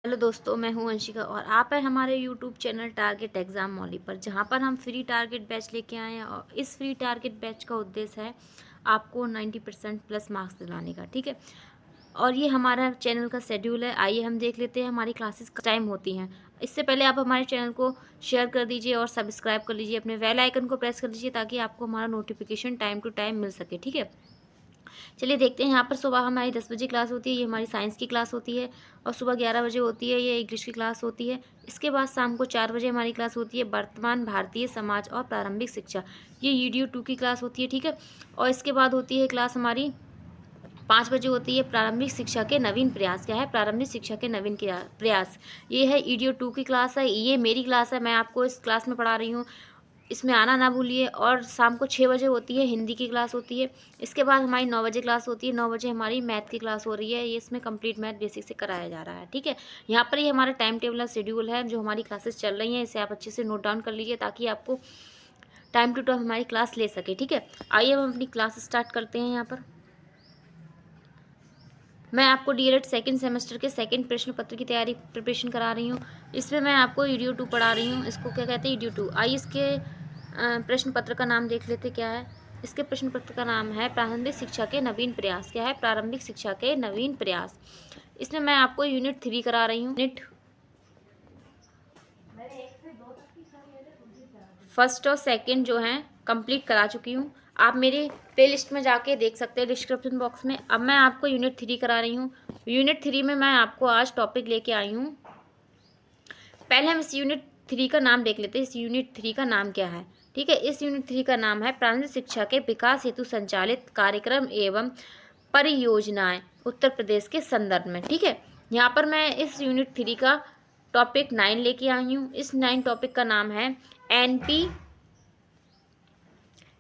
Hello दोस्तों, मैं हूं अंशिका और आप हैं हमारे यूट्यूब चैनल टारगेट एग्ज़ाम मौली पर, जहां पर हम फ्री टारगेट बैच लेके आए हैं। और इस फ्री टारगेट बैच का उद्देश्य है आपको 90% प्लस मार्क्स दिलाने का। ठीक है, और ये हमारा चैनल का शेड्यूल है। आइए हम देख लेते हैं हमारी क्लासेस का टाइम होती हैं। इससे पहले आप हमारे चैनल को शेयर कर दीजिए और सब्सक्राइब कर लीजिए, अपने बेल आइकन को प्रेस कर लीजिए ताकि आपको हमारा नोटिफिकेशन टाइम टू टाइम मिल सके। ठीक है, चलिए देखते हैं। यहाँ पर सुबह हमारी 10 बजे क्लास होती है, ये हमारी साइंस की क्लास होती है। और सुबह 11 बजे होती है, ये इंग्लिश की क्लास होती है। इसके बाद शाम को 4 बजे हमारी क्लास होती है वर्तमान भारतीय समाज और प्रारंभिक शिक्षा, ये यूडीओ 2 की क्लास होती है। ठीक है, और इसके बाद होती है क्लास हमारी 5 बजे होती है प्रारंभिक शिक्षा के नवीन प्रयास। क्या है? प्रारंभिक शिक्षा के नवीन प्रयास। ये है ईडीओ 2 की क्लास है, ये मेरी क्लास है, मैं आपको इस क्लास में पढ़ा रही हूँ। इसमें आना ना भूलिए। और शाम को 6 बजे होती है हिंदी की क्लास होती है। इसके बाद हमारी 9 बजे क्लास होती है, 9 बजे हमारी मैथ की क्लास हो रही है। ये इसमें कंप्लीट मैथ बेसिक से कराया जा रहा है। ठीक है, यहाँ पर ये हमारा टाइम टेबल है, शेड्यूल है, जो हमारी क्लासेस चल रही हैं, इसे आप अच्छे से नोट डाउन कर लीजिए ताकि आपको टाइम टू टाइम हमारी क्लास ले सके। ठीक है, आइए हम अपनी क्लास स्टार्ट करते हैं। यहाँ पर मैं आपको डीएलएड सेकंड सेमेस्टर के सेकंड प्रश्न पत्र की तैयारी प्रिपरेशन करा रही हूँ। इसमें मैं आपको ईडीओ 2 पढ़ा रही हूँ। इसको क्या कहते हैं? ईडीओ 2। आइए इसके प्रश्न पत्र का नाम देख लेते क्या है। इसके प्रश्न पत्र का नाम है प्रारंभिक शिक्षा के नवीन प्रयास। क्या है? प्रारंभिक शिक्षा के नवीन प्रयास। इसमें मैं आपको यूनिट 3 करा रही हूँ। यूनिट फर्स्ट और सेकंड जो हैं कंप्लीट करा चुकी हूँ। आप मेरे प्ले लिस्ट में जाके देख सकते हैं डिस्क्रिप्शन बॉक्स में। अब मैं आपको यूनिट 3 करा रही हूँ। यूनिट 3 में मैं आपको आज टॉपिक लेके आई हूँ। पहले हम इस यूनिट 3 का नाम देख लेते हैं। इस यूनिट 3 का नाम क्या है? ठीक है, इस यूनिट 3 का नाम है प्रारंभिक शिक्षा के विकास हेतु संचालित कार्यक्रम एवं परियोजनाएं उत्तर प्रदेश के संदर्भ में। ठीक है, यहाँ पर मैं इस यूनिट 3 का टॉपिक 9 लेके आई हूँ। इस 9 टॉपिक का नाम है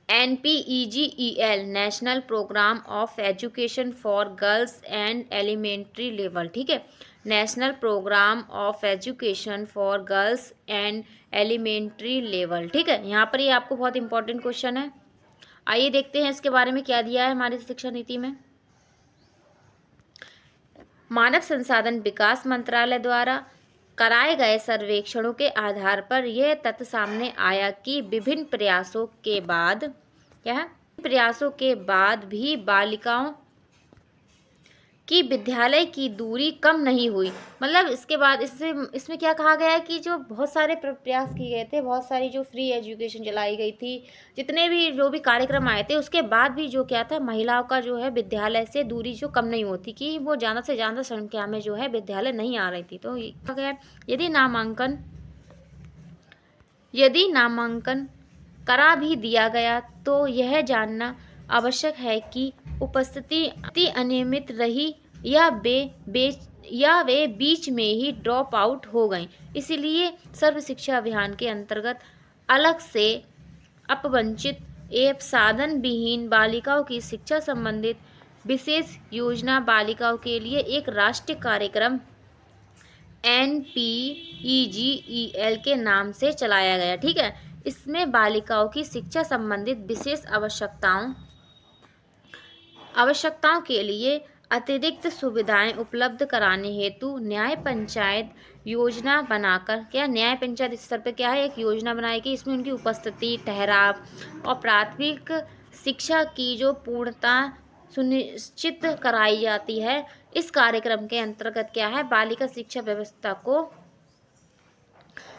NPEGEL national programme of education for girls and elementary level. ठीक है, national programme of education for girls and elementary level. ठीक है, यहाँ पर ये आपको बहुत इंपॉर्टेंट क्वेश्चन है। आइए देखते हैं इसके बारे में क्या दिया है हमारी शिक्षा नीति में। मानव संसाधन विकास मंत्रालय द्वारा कराए गए सर्वेक्षणों के आधार पर यह तथ्य सामने आया कि विभिन्न प्रयासों के बाद क्या है? प्रयासों के बाद भी बालिकाओं कि विद्यालय की दूरी कम नहीं हुई। मतलब इसके बाद इसमें क्या कहा गया है कि जो बहुत सारे प्रयास किए गए थे, बहुत सारी जो फ्री एजुकेशन चलाई गई थी, जितने भी जो भी कार्यक्रम आए थे, उसके बाद भी जो क्या था, महिलाओं का जो है विद्यालय से दूरी जो कम नहीं होती, कि वो ज़्यादा से ज़्यादा संख्या में जो है विद्यालय नहीं आ रही थी। तो ये कहा गया, यदि नामांकन करा भी दिया गया तो यह जानना आवश्यक है कि उपस्थिति अनियमित रही या वे बीच में ही ड्रॉप आउट हो गईं। इसलिए सर्व शिक्षा अभियान के अंतर्गत अलग से अपवंचित एवं साधन विहीन बालिकाओं की शिक्षा संबंधित विशेष योजना बालिकाओं के लिए एक राष्ट्रीय कार्यक्रम NPEGEL के नाम से चलाया गया। ठीक है, इसमें बालिकाओं की शिक्षा संबंधित विशेष आवश्यकताओं के लिए अतिरिक्त सुविधाएं उपलब्ध कराने हेतु न्याय पंचायत योजना बनाकर, क्या न्याय पंचायत स्तर पर क्या है, एक योजना बनाई गई। इसमें उनकी उपस्थिति, ठहराव और प्राथमिक शिक्षा की जो पूर्णता सुनिश्चित कराई जाती है। इस कार्यक्रम के अंतर्गत क्या है, बालिका शिक्षा व्यवस्था को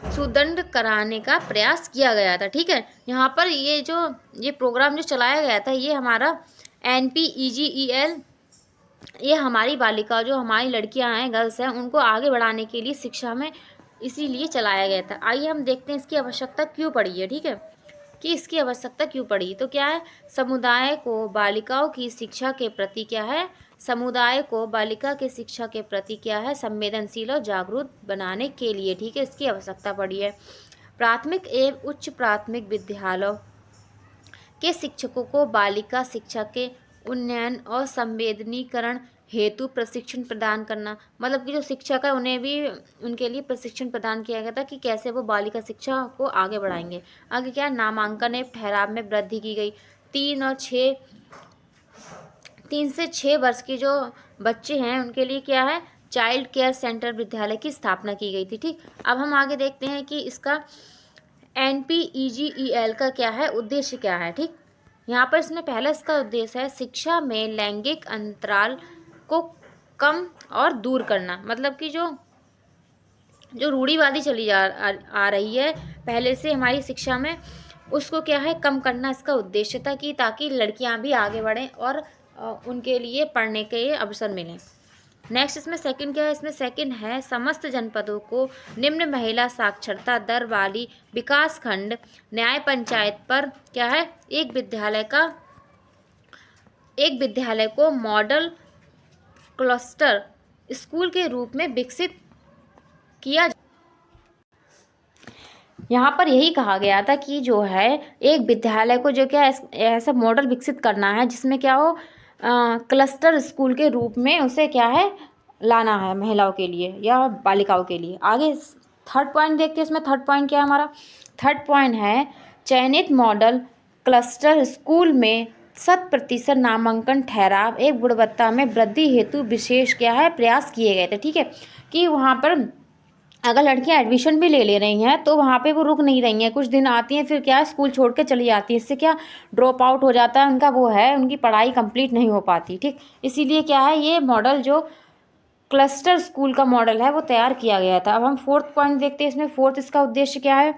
सुदृढ़ कराने का प्रयास किया गया था। ठीक है, यहाँ पर ये प्रोग्राम जो चलाया गया था, ये हमारा NPEGEL, ये हमारी बालिका, जो हमारी लड़कियां हैं, गर्ल्स हैं, उनको आगे बढ़ाने के लिए शिक्षा में इसीलिए चलाया गया था। आइए हम देखते हैं इसकी आवश्यकता क्यों पड़ी है। ठीक है, कि इसकी आवश्यकता क्यों पड़ी। तो क्या है, समुदाय को बालिकाओं की शिक्षा के प्रति क्या है, समुदाय को बालिका की शिक्षा के प्रति क्या है, संवेदनशील और जागरूक बनाने के लिए। ठीक है, इसकी आवश्यकता पड़ी है। प्राथमिक एवं उच्च प्राथमिक विद्यालयों के शिक्षकों को बालिका शिक्षा के उन्नयन और संवेदनीकरण हेतु प्रशिक्षण प्रदान करना। मतलब कि जो शिक्षक है, उन्हें भी उनके लिए प्रशिक्षण प्रदान किया गया था कि कैसे वो बालिका शिक्षा को आगे बढ़ाएंगे। आगे क्या, नामांकन एवं ठहराव में वृद्धि की गई। 3 से 6 वर्ष के जो बच्चे हैं, उनके लिए क्या है, चाइल्ड केयर सेंटर विद्यालय की स्थापना की गई थी। ठीक, अब हम आगे देखते हैं कि इसका NPEGEL का क्या है, उद्देश्य क्या है। ठीक, यहाँ पर इसमें पहला इसका उद्देश्य है शिक्षा में लैंगिक अंतराल को कम और दूर करना। मतलब कि जो रूढ़िवादी चली आ रही है पहले से हमारी शिक्षा में, उसको क्या है कम करना इसका उद्देश्य था, कि ताकि लड़कियां भी आगे बढ़ें और उनके लिए पढ़ने के अवसर मिलें। नेक्स्ट इसमें सेकंड क्या है, इसमें सेकंड है समस्त जनपदों को निम्न महिला साक्षरता दर वाली विकास खंड न्याय पंचायत पर क्या है एक विद्यालय को मॉडल क्लस्टर स्कूल के रूप में विकसित किया। यहाँ पर यही कहा गया था कि जो है एक विद्यालय को जो क्या ऐसा मॉडल विकसित करना है जिसमें क्या हो क्लस्टर स्कूल के रूप में उसे क्या है लाना है महिलाओं के लिए या बालिकाओं के लिए। आगे थर्ड पॉइंट देखते हैं, इसमें थर्ड पॉइंट क्या है हमारा, थर्ड पॉइंट है चयनित मॉडल क्लस्टर स्कूल में 100% नामांकन ठहराव एक गुणवत्ता में वृद्धि हेतु विशेष क्या है प्रयास किए गए थे। ठीक है, कि वहाँ पर अगर लड़कियां एडमिशन भी ले रही हैं तो वहाँ पे वो रुक नहीं रही हैं, कुछ दिन आती हैं फिर क्या है स्कूल छोड़ के चली जाती हैं, इससे क्या ड्रॉप आउट हो जाता है उनका, वो है उनकी पढ़ाई कंप्लीट नहीं हो पाती। ठीक, इसीलिए क्या है ये मॉडल जो क्लस्टर स्कूल का मॉडल है वो तैयार किया गया था। अब हम फोर्थ पॉइंट देखते हैं, इसमें फोर्थ इसका उद्देश्य क्या है,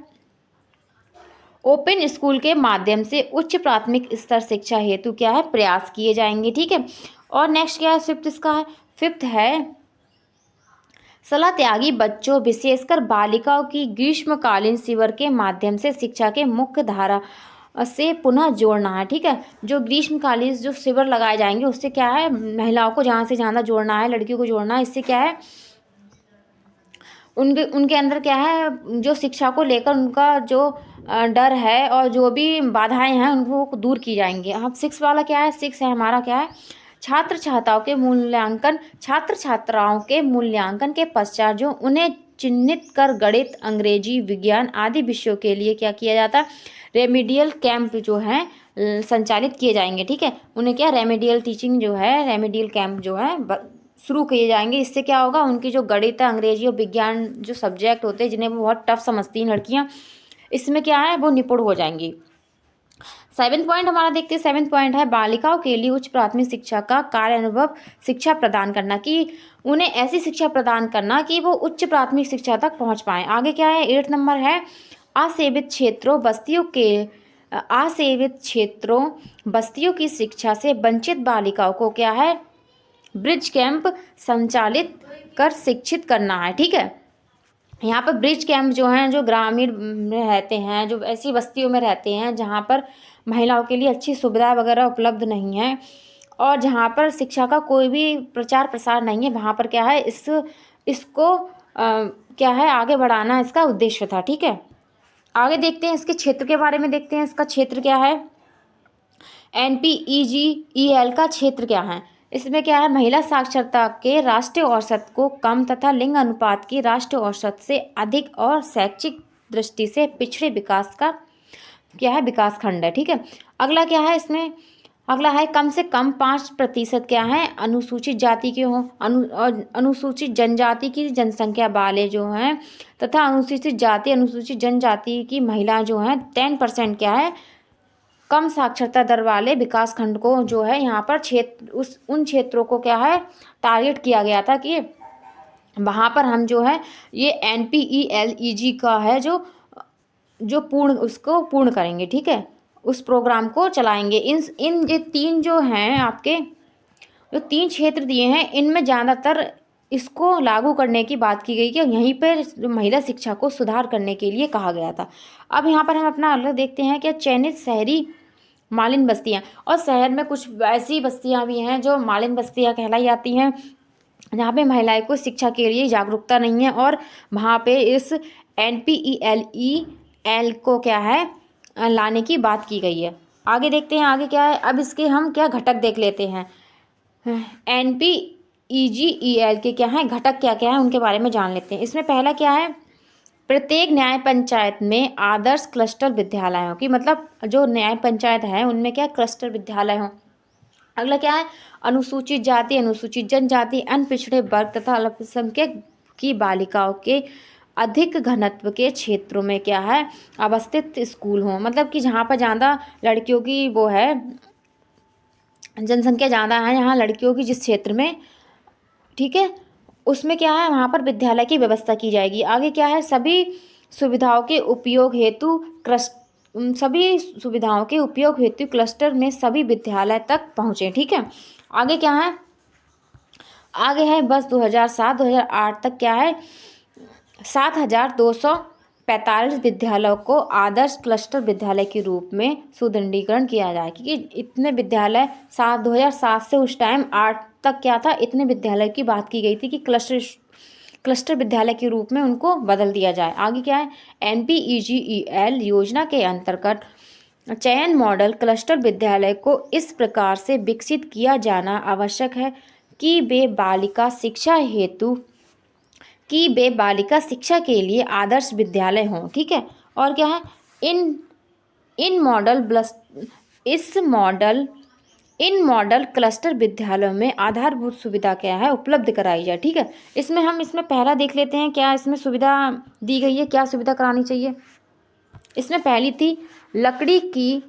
ओपन स्कूल के माध्यम से उच्च प्राथमिक स्तर शिक्षा हेतु क्या है प्रयास किए जाएंगे। ठीक है, और नेक्स्ट क्या है फिफ्थ इसका है, फिफ्थ है सलाह त्यागी बच्चों विशेषकर बालिकाओं की ग्रीष्मकालीन शिविर के माध्यम से शिक्षा के मुख्य धारा से पुनः जोड़ना है। ठीक है, जो ग्रीष्मकालीन जो शिविर लगाए जाएंगे उससे क्या है महिलाओं को ज़्यादा से ज़्यादा जोड़ना है, लड़कियों को जोड़ना है, इससे क्या है उनके अंदर क्या है जो शिक्षा को लेकर उनका जो डर है और जो भी बाधाएं हैं उनको दूर की जाएंगी। अब सिक्स वाला क्या है, सिक्स है हमारा क्या है छात्र छात्राओं के मूल्यांकन के पश्चात जो उन्हें चिन्हित कर गणित अंग्रेजी विज्ञान आदि विषयों के लिए क्या किया जाता है रेमिडियल कैंप जो है संचालित किए जाएंगे। ठीक है, उन्हें क्या रेमिडियल टीचिंग जो है रेमिडियल कैंप जो है शुरू किए जाएंगे। इससे क्या होगा उनकी जो गणित अंग्रेजी और विज्ञान जो सब्जेक्ट होते हैं जिन्हें वो बहुत टफ समझती हैं लड़कियां, इसमें क्या है वो निपुण हो जाएंगी। सेवेंथ पॉइंट हमारा देखते हैं, सेवेंथ पॉइंट है बालिकाओं के लिए उच्च प्राथमिक शिक्षा का कार्य अनुभव शिक्षा प्रदान करना, कि उन्हें ऐसी शिक्षा प्रदान करना कि वो उच्च प्राथमिक शिक्षा तक पहुंच पाएं। आगे क्या है एट नंबर है असेवित क्षेत्रों बस्तियों की शिक्षा से वंचित बालिकाओं को क्या है ब्रिज कैंप संचालित कर शिक्षित करना है। ठीक है, यहाँ पर ब्रिज कैंप जो हैं जो ग्रामीण में रहते हैं जो ऐसी बस्तियों में रहते हैं जहाँ पर महिलाओं के लिए अच्छी सुविधा वगैरह उपलब्ध नहीं है और जहाँ पर शिक्षा का कोई भी प्रचार प्रसार नहीं है, वहाँ पर क्या है इसको क्या है आगे बढ़ाना इसका उद्देश्य था। ठीक है, आगे देखते हैं इसके क्षेत्र के बारे में, देखते हैं इसका क्षेत्र क्या है, NPEGEL का क्षेत्र क्या है। इसमें क्या है महिला साक्षरता के राष्ट्रीय औसत को कम तथा लिंग अनुपात की राष्ट्रीय औसत से अधिक और शैक्षिक दृष्टि से पिछड़े विकास का क्या है विकास खंड है। ठीक है, अगला क्या है इसमें, अगला है कम से कम 5% क्या है अनुसूचित जाति के हों अनुसूचित जनजाति की जनसंख्या वाले जो हैं तथा अनुसूचित जाति अनुसूचित जनजाति की महिला जो हैं 10% क्या है कम साक्षरता दर वाले विकास खंड को जो है यहाँ पर उन क्षेत्रों को क्या है टारगेट किया गया था कि वहाँ पर हम जो है ये NPELEG का है जो उसको पूर्ण करेंगे। ठीक है, उस प्रोग्राम को चलाएंगे। इन ये तीन जो हैं आपके जो तीन क्षेत्र दिए हैं इनमें ज़्यादातर इसको लागू करने की बात की गई कि यहीं पर महिला शिक्षा को सुधार करने के लिए कहा गया था। अब यहाँ पर हम अपना अलग देखते हैं कि चयनित शहरी मालिन बस्तियाँ, और शहर में कुछ ऐसी बस्तियाँ भी हैं जो मालिन बस्तियाँ कहलाई जाती हैं जहाँ पे महिलाएं को शिक्षा के लिए जागरूकता नहीं है और वहाँ पे इस NPELEL को क्या है लाने की बात की गई है। आगे देखते हैं आगे क्या है, अब इसके हम क्या घटक देख लेते हैं। NPEGEL के क्या हैं घटक क्या क्या है उनके बारे में जान लेते हैं। इसमें पहला क्या है प्रत्येक न्याय पंचायत में आदर्श क्लस्टर विद्यालय हो, कि मतलब जो न्याय पंचायत है उनमें क्या क्लस्टर विद्यालय हो। अगला क्या है, अनुसूचित जाति, अनुसूचित जनजाति, अन्य पिछड़े वर्ग तथा अल्पसंख्यक की बालिकाओं के अधिक घनत्व के क्षेत्रों में क्या है, अवस्थित स्कूल हों। मतलब कि जहाँ पर ज़्यादा लड़कियों की वो है, जनसंख्या ज़्यादा है यहाँ लड़कियों की जिस क्षेत्र में, ठीक है, उसमें क्या है, वहाँ पर विद्यालय की व्यवस्था की जाएगी। आगे क्या है, सभी सुविधाओं के उपयोग हेतु क्लस्टर में सभी विद्यालय तक पहुँचे। ठीक है, आगे क्या है, आगे है बस 2007-2008 तक क्या है, 7,245 विद्यालयों को आदर्श क्लस्टर विद्यालय के रूप में सुदृढ़ीकरण किया जाए, क्योंकि इतने विद्यालय 2007 से उस टाइम 8 तक क्या था, इतने विद्यालय की बात की गई थी कि क्लस्टर विद्यालय के रूप में उनको बदल दिया जाए। आगे क्या है, NPEGEL योजना के अंतर्गत चयन मॉडल क्लस्टर विद्यालय को इस प्रकार से विकसित किया जाना आवश्यक है कि वे बालिका शिक्षा के लिए आदर्श विद्यालय हों। ठीक है, और क्या है, इन मॉडल क्लस्टर विद्यालयों में आधारभूत सुविधा क्या है, उपलब्ध कराई जाए। ठीक है, इसमें पहला देख लेते हैं क्या इसमें सुविधा दी गई है, क्या सुविधा करानी चाहिए। इसमें पहली थी लकड़ी की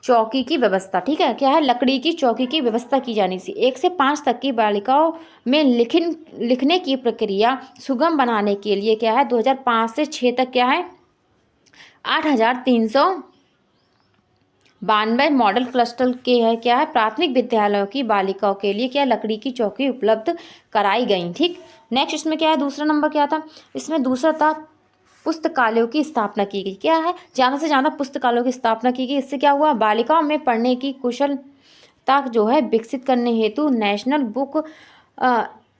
चौकी की व्यवस्था। ठीक है, क्या है, लकड़ी की चौकी की व्यवस्था की जानी थी। 1 से 5 तक की बालिकाओं में लिखने की प्रक्रिया सुगम बनाने के लिए क्या है, 2005 से 6 तक क्या है, 8,392 मॉडल क्लस्टर के है क्या है, प्राथमिक विद्यालयों की बालिकाओं के लिए क्या लकड़ी की चौकी उपलब्ध कराई गई। ठीक, नेक्स्ट इसमें क्या है, दूसरा नंबर क्या था, इसमें दूसरा था पुस्तकालयों की स्थापना की गई। क्या है, ज़्यादा से ज़्यादा पुस्तकालयों की स्थापना की गई। इससे क्या हुआ, बालिकाओं में पढ़ने की कुशलता जो है विकसित करने हेतु national book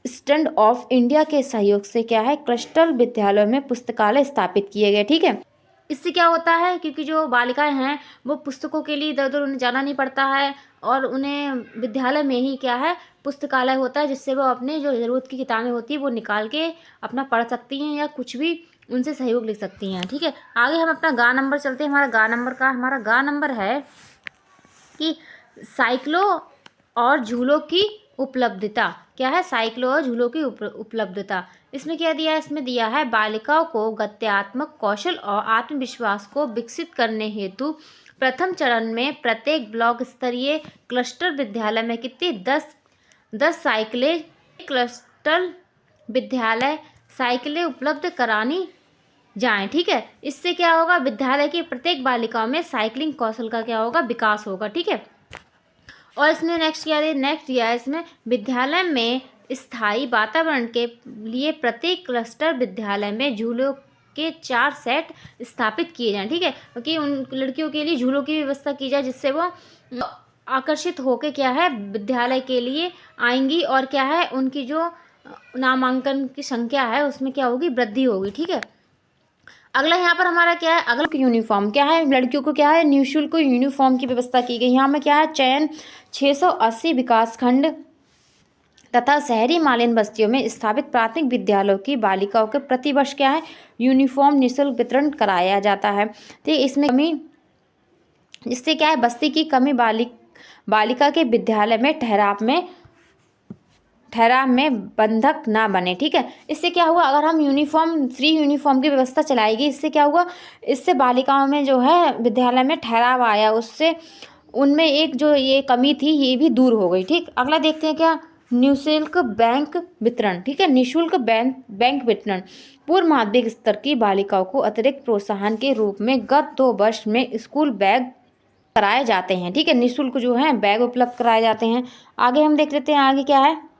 stand of India के सहयोग से क्या है, क्लस्टर विद्यालयों में पुस्तकालय स्थापित किए गए। ठीक है, इससे क्या होता है, क्योंकि जो बालिकाएं हैं वो पुस्तकों के लिए इधर उधर उन्हें जाना नहीं पड़ता है, और उन्हें विद्यालय में ही क्या है, पुस्तकालय होता है, जिससे वो अपने जो ज़रूरत की किताबें होती है वो निकाल के अपना पढ़ सकती हैं, या कुछ भी उनसे सहयोग लिख सकती हैं। ठीक है, आगे हम अपना गा नंबर चलते हैं। हमारा गा नंबर है कि साइकिलों और झूलों की उपलब्धता। क्या है, साइकिलों और झूलों की उपलब्धता। इसमें क्या दिया है, इसमें दिया है बालिकाओं को गत्यात्मक कौशल और आत्मविश्वास को विकसित करने हेतु प्रथम चरण में प्रत्येक ब्लॉक स्तरीय क्लस्टर विद्यालय में कितनी 10 साइकिलें क्लस्टर विद्यालय साइकिलें उपलब्ध करानी जाएं। ठीक है, इससे क्या होगा, विद्यालय की प्रत्येक बालिकाओं में साइकिलिंग कौशल का क्या होगा, विकास होगा। ठीक है, और इसमें नेक्स्ट दिया है इसमें विद्यालय में स्थायी वातावरण के लिए प्रत्येक क्लस्टर विद्यालय में झूलों के 4 सेट स्थापित किए जाएं। ठीक है, क्योंकि उन लड़कियों के लिए झूलों की व्यवस्था की जाए, जिससे वो आकर्षित होकर क्या है, विद्यालय के लिए आएंगी, और क्या है, उनकी जो नामांकन की संख्या है उसमें क्या होगी, वृद्धि होगी। ठीक है, अगला यहाँ पर हमारा क्या है, अगला यूनिफॉर्म। क्या है, लड़कियों को क्या है, निःशुल्क यूनिफॉर्म की व्यवस्था की गई। यहाँ में क्या है, चयन 680 विकासखंड तथा शहरी मालिन बस्तियों में स्थापित प्राथमिक विद्यालयों की बालिकाओं के प्रतिवर्ष क्या है, यूनिफॉर्म निःशुल्क वितरण कराया जाता है। तो इसमें कमी, जिससे क्या है, बस्ती की कमी बालिका के विद्यालय में ठहराव में बंधक ना बने। ठीक है, इससे क्या हुआ, अगर हम फ्री यूनिफॉर्म की व्यवस्था चलाएगी, इससे क्या हुआ, इससे बालिकाओं में जो है विद्यालय में ठहराव आया, उससे उनमें एक जो ये कमी थी ये भी दूर हो गई। ठीक, अगला देखते हैं क्या, निःशुल्क बैंक वितरण। ठीक है, निःशुल्क बैंक वितरण पूर्व माध्यमिक स्तर की बालिकाओं को अतिरिक्त प्रोत्साहन के रूप में गत 2 वर्ष में स्कूल बैग कराए जाते हैं। ठीक है, निःशुल्क जो है बैग उपलब्ध कराए जाते हैं। आगे हम देख लेते हैं, आगे क्या है,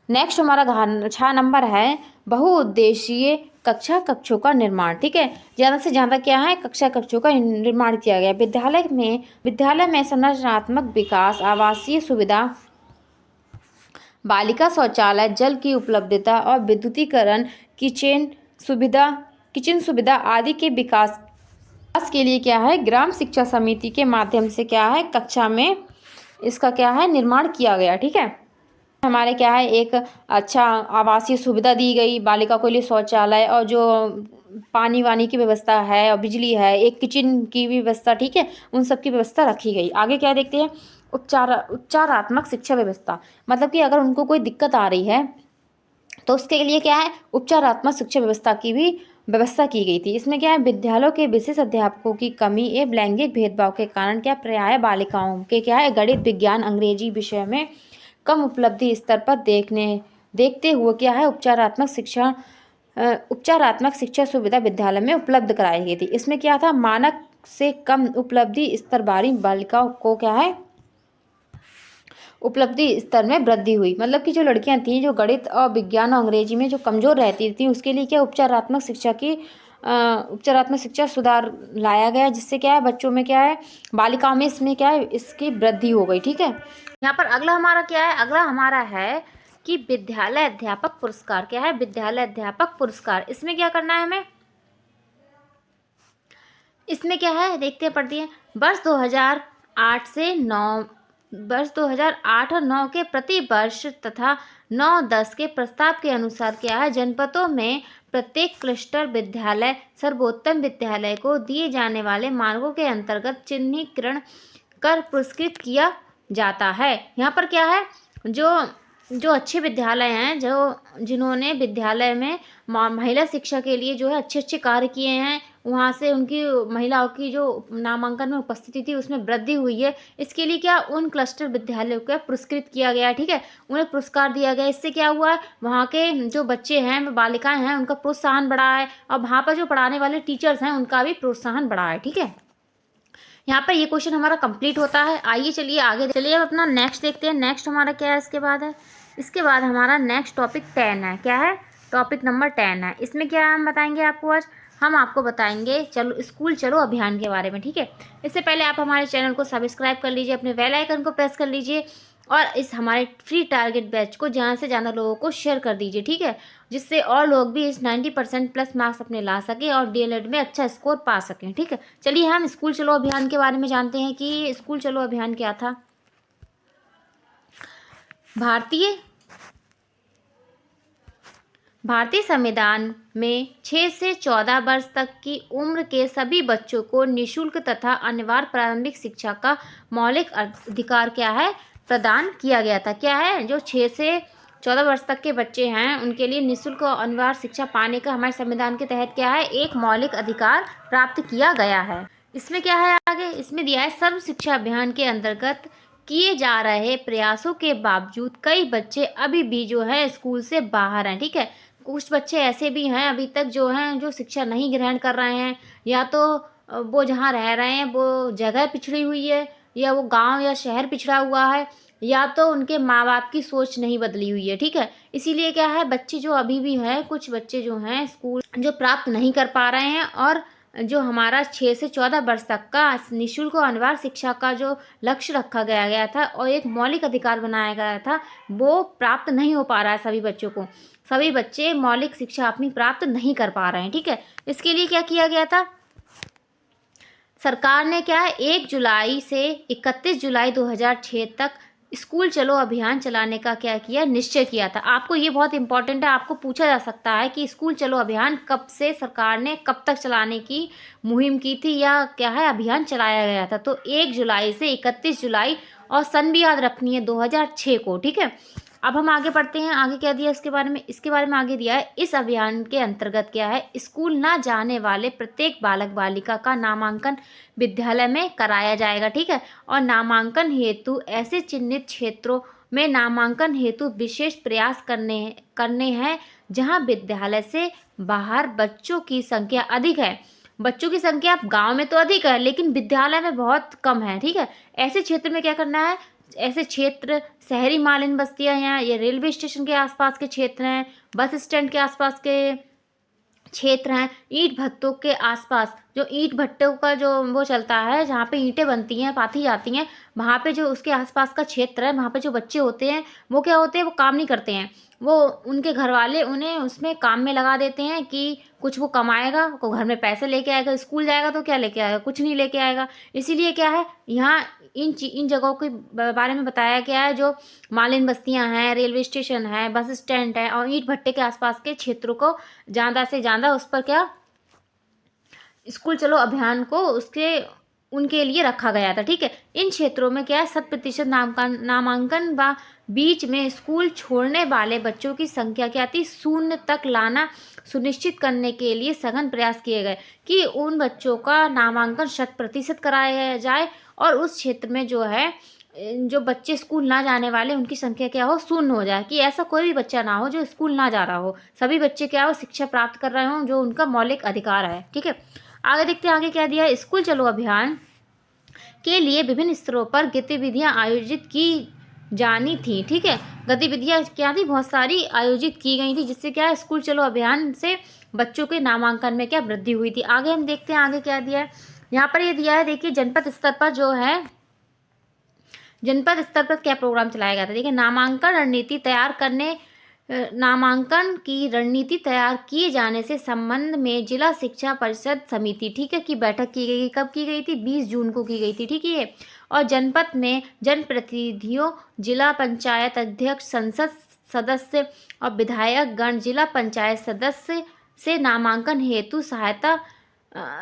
नेक्स्ट हमारा 6 नंबर है बहुउद्देशीय कक्षों का निर्माण। ठीक है, ज़्यादा से ज़्यादा क्या है, कक्षों का निर्माण किया गया। विद्यालय में संरचनात्मक विकास, आवासीय सुविधा, बालिका शौचालय, जल की उपलब्धता और विद्युतीकरण, किचन सुविधा आदि के विकास के लिए क्या है, ग्राम शिक्षा समिति के माध्यम से क्या है, कक्षा में इसका क्या है, निर्माण किया गया। ठीक है, हमारे क्या है, एक अच्छा आवासीय सुविधा दी गई बालिका को लिए, शौचालय और जो पानी वानी की व्यवस्था है और बिजली है, एक किचन की भी व्यवस्था। ठीक है, उन सब की व्यवस्था रखी गई। आगे क्या देखते हैं, उपचारात्मक शिक्षा व्यवस्था, मतलब कि अगर उनको कोई दिक्कत आ रही है तो उसके लिए क्या है, उपचारात्मक शिक्षा व्यवस्था की भी व्यवस्था की गई थी। इसमें क्या है, विद्यालयों के विशेष अध्यापकों की कमी एवं लैंगिक भेदभाव के कारण क्या प्रायः बालिकाओं के क्या है, गणित, विज्ञान, अंग्रेजी विषय में कम उपलब्धि स्तर पर देखते हुए क्या है, उपचारात्मक शिक्षा सुविधा विद्यालय में उपलब्ध कराई गई थी। इसमें क्या था, मानक से कम उपलब्धि स्तर वाली बालिकाओं को क्या है, उपलब्धि स्तर में वृद्धि हुई। मतलब कि जो लड़कियां थीं जो गणित और विज्ञान और अंग्रेजी में जो कमज़ोर रहती थी, उसके लिए क्या उपचारात्मक शिक्षा सुधार लाया गया, जिससे क्या है, बच्चों में क्या है, बालिकाओं में इसमें क्या है, इसकी वृद्धि हो गई। ठीक है, यहाँ पर अगला हमारा क्या है, अगला हमारा है कि विद्यालय अध्यापक पुरस्कार। क्या है, विद्यालय अध्यापक पुरस्कार। इसमें क्या करना है हमें, इसमें क्या है, देखते हैं, पढ़ती हैं। वर्ष 2008 और 9 के प्रति वर्ष तथा 9-10 के प्रस्ताव के अनुसार क्या है, जनपदों में प्रत्येक क्लस्टर विद्यालय सर्वोत्तम विद्यालय को दिए जाने वाले मार्गों के अंतर्गत चिन्हीकरण कर पुरस्कृत किया जाता है। यहाँ पर क्या है, जो अच्छे विद्यालय हैं, जिन्होंने विद्यालय में महिला शिक्षा के लिए जो है अच्छे अच्छे कार्य किए हैं, वहाँ से उनकी महिलाओं की जो नामांकन में उपस्थिति थी उसमें वृद्धि हुई है, इसके लिए क्या, उन क्लस्टर विद्यालयों को पुरस्कृत किया गया है। ठीक है, उन्हें पुरस्कार दिया गया। इससे क्या हुआ है, वहाँ के जो बच्चे हैं, बालिकाएं हैं, उनका प्रोत्साहन बढ़ा है और वहाँ पर जो पढ़ाने वाले टीचर्स हैं उनका भी प्रोत्साहन बढ़ा है। ठीक है, यहाँ पर ये क्वेश्चन हमारा कंप्लीट होता है। आइए चलिए आगे, चलिए अब अपना नेक्स्ट देखते हैं। नेक्स्ट हमारा क्या है, इसके बाद है, इसके बाद हमारा नेक्स्ट टॉपिक 10 है। क्या है, टॉपिक नंबर 10 है। इसमें क्या हम बताएंगे आपको, आज हम आपको बताएंगे स्कूल चलो अभियान के बारे में। ठीक है, इससे पहले आप हमारे चैनल को सब्सक्राइब कर लीजिए, अपने बेल आइकन को प्रेस कर लीजिए और इस हमारे फ्री टारगेट बैच को ज़्यादा से ज़्यादा लोगों को शेयर कर दीजिए। ठीक है, जिससे और लोग भी इस 90% प्लस मार्क्स अपने ला सकें और डीएलएड में अच्छा स्कोर पा सकें। ठीक है, चलिए हम स्कूल चलो अभियान के बारे में जानते हैं कि स्कूल चलो अभियान क्या था। भारतीय संविधान में 6 से 14 वर्ष तक की उम्र के सभी बच्चों को निःशुल्क तथा अनिवार्य प्रारंभिक शिक्षा का मौलिक अधिकार क्या है, प्रदान किया गया था। क्या है, जो 6 से 14 वर्ष तक के बच्चे हैं उनके लिए निःशुल्क और अनिवार्य शिक्षा पाने का हमारे संविधान के तहत क्या है, एक मौलिक अधिकार प्राप्त किया गया है। इसमें क्या है आगे, इसमें दिया है, सर्व शिक्षा अभियान के अंतर्गत किए जा रहे प्रयासों के बावजूद कई बच्चे अभी भी जो है स्कूल से बाहर हैं। ठीक है, कुछ बच्चे ऐसे भी हैं अभी तक जो हैं जो शिक्षा नहीं ग्रहण कर रहे हैं, या तो वो जहाँ रह रहे हैं वो जगह पिछड़ी हुई है, या वो गांव या शहर पिछड़ा हुआ है, या तो उनके माँ बाप की सोच नहीं बदली हुई है। ठीक है, इसीलिए क्या है, बच्चे जो अभी भी हैं, कुछ बच्चे जो हैं स्कूल जो प्राप्त नहीं कर पा रहे हैं, और जो हमारा 6 से 14 वर्ष तक का निःशुल्क और अनिवार्य शिक्षा का जो लक्ष्य रखा गया था और एक मौलिक अधिकार बनाया गया था, वो प्राप्त नहीं हो पा रहा है सभी बच्चों को। सभी बच्चे मौलिक शिक्षा अपनी प्राप्त नहीं कर पा रहे हैं। ठीक है, इसके लिए क्या किया गया था, सरकार ने क्या है, 1 जुलाई से 31 जुलाई 2006 तक स्कूल चलो अभियान चलाने का क्या किया, निश्चय किया था। आपको ये बहुत इंपॉर्टेंट है, आपको पूछा जा सकता है कि स्कूल चलो अभियान कब से सरकार ने कब तक चलाने की मुहिम की थी, या क्या है अभियान चलाया गया था। तो 1 जुलाई से 31 जुलाई और सन भी याद रखनी है, 2006 को। ठीक है, अब हम आगे पढ़ते हैं, आगे क्या दिया इसके बारे में आगे दिया है, इस अभियान के अंतर्गत क्या है, स्कूल ना जाने वाले प्रत्येक बालक बालिका का नामांकन विद्यालय में कराया जाएगा। ठीक है, और नामांकन हेतु ऐसे चिन्हित क्षेत्रों में नामांकन हेतु विशेष प्रयास करने हैं जहां विद्यालय से बाहर बच्चों की संख्या अधिक है। बच्चों की संख्या गांव में तो अधिक है लेकिन विद्यालय में बहुत कम है। ठीक है, ऐसे क्षेत्र में क्या करना है, ऐसे क्षेत्र शहरी मालिन बस्तियां हैं, या रेलवे स्टेशन के आसपास के क्षेत्र हैं, बस स्टैंड के आसपास के क्षेत्र हैं, ईंट भट्टों के आसपास, जो ईंट भट्टों का जो वो चलता है, जहाँ पे ईंटें बनती हैं, पाथी जाती हैं, वहाँ पे जो उसके आसपास का क्षेत्र है, वहाँ पे जो बच्चे होते हैं वो क्या होते हैं, वो काम नहीं करते हैं, वो उनके घर वाले उन्हें उसमें काम में लगा देते हैं कि कुछ वो कमाएगा, को घर में पैसे लेके आएगा, स्कूल जाएगा तो क्या लेके आएगा, कुछ नहीं लेके आएगा। इसीलिए क्या है, यहाँ इन जगहों के बारे में बताया गया है, जो मालिन बस्तियां हैं, रेलवे स्टेशन है, बस स्टैंड है और ईंट भट्टे के आसपास के क्षेत्रों को ज़्यादा से ज़्यादा उस पर क्या स्कूल चलो अभियान को उसके उनके लिए रखा गया था। ठीक है, इन क्षेत्रों में क्या है 100% नामांकन व बीच में स्कूल छोड़ने वाले बच्चों की संख्या क्या थी 0 तक लाना सुनिश्चित करने के लिए सघन प्रयास किए गए कि उन बच्चों का नामांकन 100% कराया जाए और उस क्षेत्र में जो है जो बच्चे स्कूल ना जाने वाले उनकी संख्या क्या हो 0 हो जाए, कि ऐसा कोई भी बच्चा ना हो जो स्कूल ना जा रहा हो, सभी बच्चे क्या हो शिक्षा प्राप्त कर रहे हो जो उनका मौलिक अधिकार है। ठीक है, आगे देखते हैं आगे क्या दिया है। स्कूल चलो अभियान के लिए विभिन्न स्तरों पर गतिविधियां आयोजित की जानी थी। ठीक है, गतिविधियां क्या थी बहुत सारी आयोजित की गई थी, जिससे क्या है स्कूल चलो अभियान से बच्चों के नामांकन में क्या वृद्धि हुई थी। आगे हम देखते हैं आगे क्या दिया है। यहाँ पर ये दिया है देखिए, जनपद स्तर पर जो है जनपद स्तर पर क्या प्रोग्राम चलाया गया था। देखिए, नामांकन की रणनीति तैयार किए जाने से संबंध में जिला शिक्षा परिषद समिति, ठीक है, की बैठक की गई। कब की गई थी 20 जून को की गई थी। ठीक है, और जनपद में जनप्रतिनिधियों, जिला पंचायत अध्यक्ष, संसद सदस्य और विधायक गण, जिला पंचायत सदस्य से नामांकन हेतु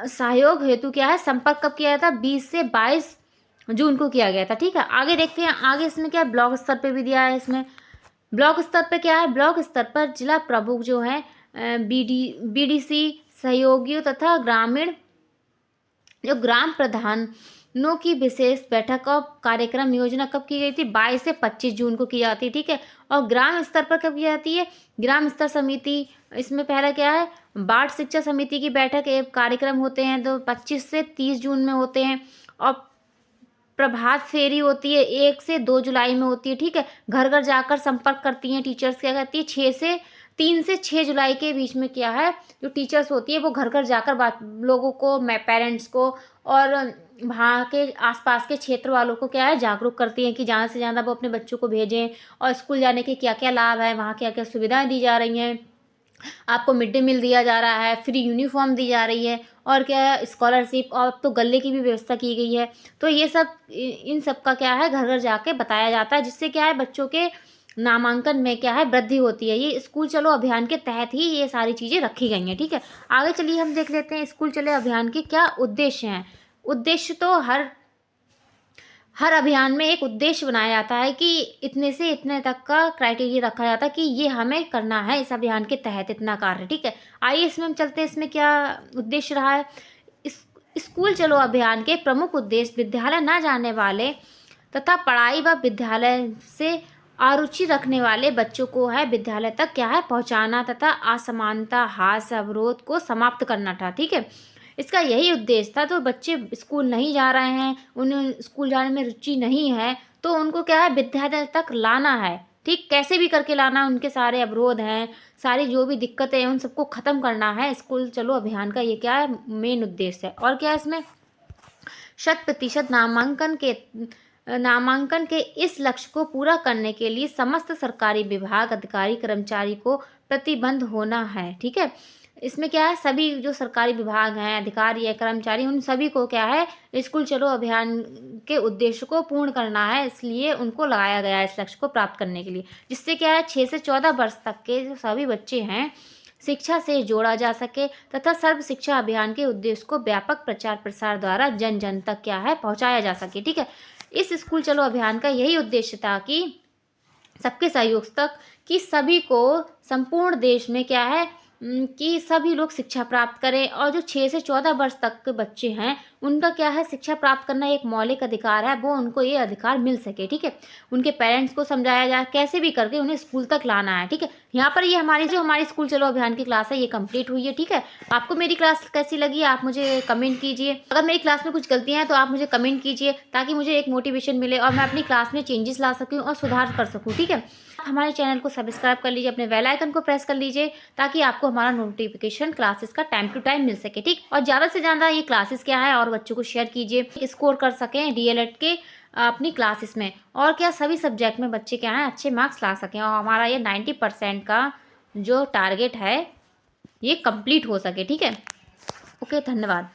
सहयोग हेतु क्या है संपर्क कब किया था 20 से 22 जून को किया गया था। ठीक है, आगे देखते हैं आगे इसमें क्या ब्लॉक स्तर पे भी दिया है। इसमें ब्लॉक स्तर पे क्या है, ब्लॉक स्तर पर जिला प्रमुख जो है बीडीसी सहयोगियों तथा ग्राम प्रधानों की विशेष बैठक और कार्यक्रम योजना कब की गई थी 22 से 25 जून को की जाती है। ठीक है, और ग्राम स्तर पर कब की जाती है ग्राम स्तर समिति, इसमें पहला क्या है वार्ड शिक्षा समिति की बैठक एवं कार्यक्रम होते हैं तो 25 से 30 जून में होते हैं, और प्रभात फेरी होती है 1 से 2 जुलाई में होती है। ठीक है, घर घर जाकर संपर्क करती हैं टीचर्स, क्या करती है 3 से 6 जुलाई के बीच में क्या है जो टीचर्स होती है वो घर घर जाकर लोगों को पेरेंट्स को और वहाँ के आसपास के क्षेत्र वालों को क्या है जागरूक करती हैं कि ज़्यादा से ज़्यादा वो अपने बच्चों को भेजें और स्कूल जाने के क्या क्या लाभ है, वहाँ क्या क्या सुविधाएं दी जा रही हैं, आपको मिड डे मील दिया जा रहा है, फ्री यूनिफॉर्म दी जा रही है, और क्या है स्कॉलरशिप, और अब तो गले की भी व्यवस्था की गई है। तो ये सब इन सब का क्या है घर घर जाके बताया जाता है, जिससे क्या है बच्चों के नामांकन में क्या है वृद्धि होती है। ये स्कूल चलो अभियान के तहत ही ये सारी चीज़ें रखी गई हैं। ठीक है, आगे चलिए हम देख लेते हैं स्कूल चलो अभियान के क्या उद्देश्य हैं। उद्देश्य तो हर अभियान में एक उद्देश्य बनाया जाता है कि इतने से इतने तक का क्राइटेरिया रखा जाता है कि ये हमें करना है इस अभियान के तहत इतना कार्य। ठीक है, आइए इसमें हम चलते हैं इसमें क्या उद्देश्य रहा है। स्कूल चलो अभियान के प्रमुख उद्देश्य विद्यालय न जाने वाले तथा पढ़ाई व विद्यालय से अरुचि रखने वाले बच्चों को है विद्यालय तक क्या है पहुंचाना तथा असमानता हास्य अवरोध को समाप्त करना था। ठीक है, इसका यही उद्देश्य था। तो बच्चे स्कूल नहीं जा रहे हैं, उन्हें स्कूल जाने में रुचि नहीं है, तो उनको क्या है विद्यालय तक लाना है। ठीक, कैसे भी करके लाना है, उनके सारे अवरोध हैं, सारी जो भी दिक्कतें हैं उन सबको ख़त्म करना है। स्कूल चलो अभियान का ये क्या है मेन उद्देश्य है। और क्या है इसमें 100% नामांकन के इस लक्ष्य को पूरा करने के लिए समस्त सरकारी विभाग अधिकारी कर्मचारी को प्रतिबद्ध होना है। ठीक है, इसमें क्या है सभी जो सरकारी विभाग हैं अधिकारी या कर्मचारी उन सभी को क्या है स्कूल चलो अभियान के उद्देश्य को पूर्ण करना है, इसलिए उनको लगाया गया है इस लक्ष्य को प्राप्त करने के लिए, जिससे क्या है 6 से 14 वर्ष तक के जो सभी बच्चे हैं शिक्षा से जोड़ा जा सके तथा सर्व शिक्षा अभियान के उद्देश्य को व्यापक प्रचार प्रसार द्वारा जन जन तक क्या है पहुंचाया जा सके। ठीक है, इस स्कूल चलो अभियान का यही उद्देश्य था कि सबके सहयोग तक कि सभी को संपूर्ण देश में क्या है कि सभी लोग शिक्षा प्राप्त करें, और जो 6 से 14 वर्ष तक के बच्चे हैं उनका क्या है शिक्षा प्राप्त करना एक मौलिक अधिकार है, वो उनको ये अधिकार मिल सके। ठीक है, उनके पेरेंट्स को समझाया जाए कैसे भी करके उन्हें स्कूल तक लाना है। ठीक है, यहाँ पर ये हमारी स्कूल चलो अभियान की क्लास है ये कंप्लीट हुई है। ठीक है, आपको मेरी क्लास कैसी लगी आप मुझे कमेंट कीजिए। अगर मेरी क्लास में कुछ गलतियाँ हैं तो आप मुझे कमेंट कीजिए ताकि मुझे एक मोटिवेशन मिले और मैं अपनी क्लास में चेंजेस ला सकूँ और सुधार कर सकूँ। ठीक है, हमारे चैनल को सब्सक्राइब कर लीजिए, अपने बेल आइकन को प्रेस कर लीजिए ताकि आपको हमारा नोटिफिकेशन क्लासेस का टाइम टू टाइम मिल सके। ठीक, और ज़्यादा से ज़्यादा ये क्लासेस क्या है और बच्चों को शेयर कीजिए, स्कोर कर सकें डीएलएड के अपनी क्लासेस में, और क्या सभी सब्जेक्ट में बच्चे क्या हैं अच्छे मार्क्स ला सकें और हमारा ये 90% का जो टारगेट है ये कंप्लीट हो सके। ठीक है, ओके, धन्यवाद।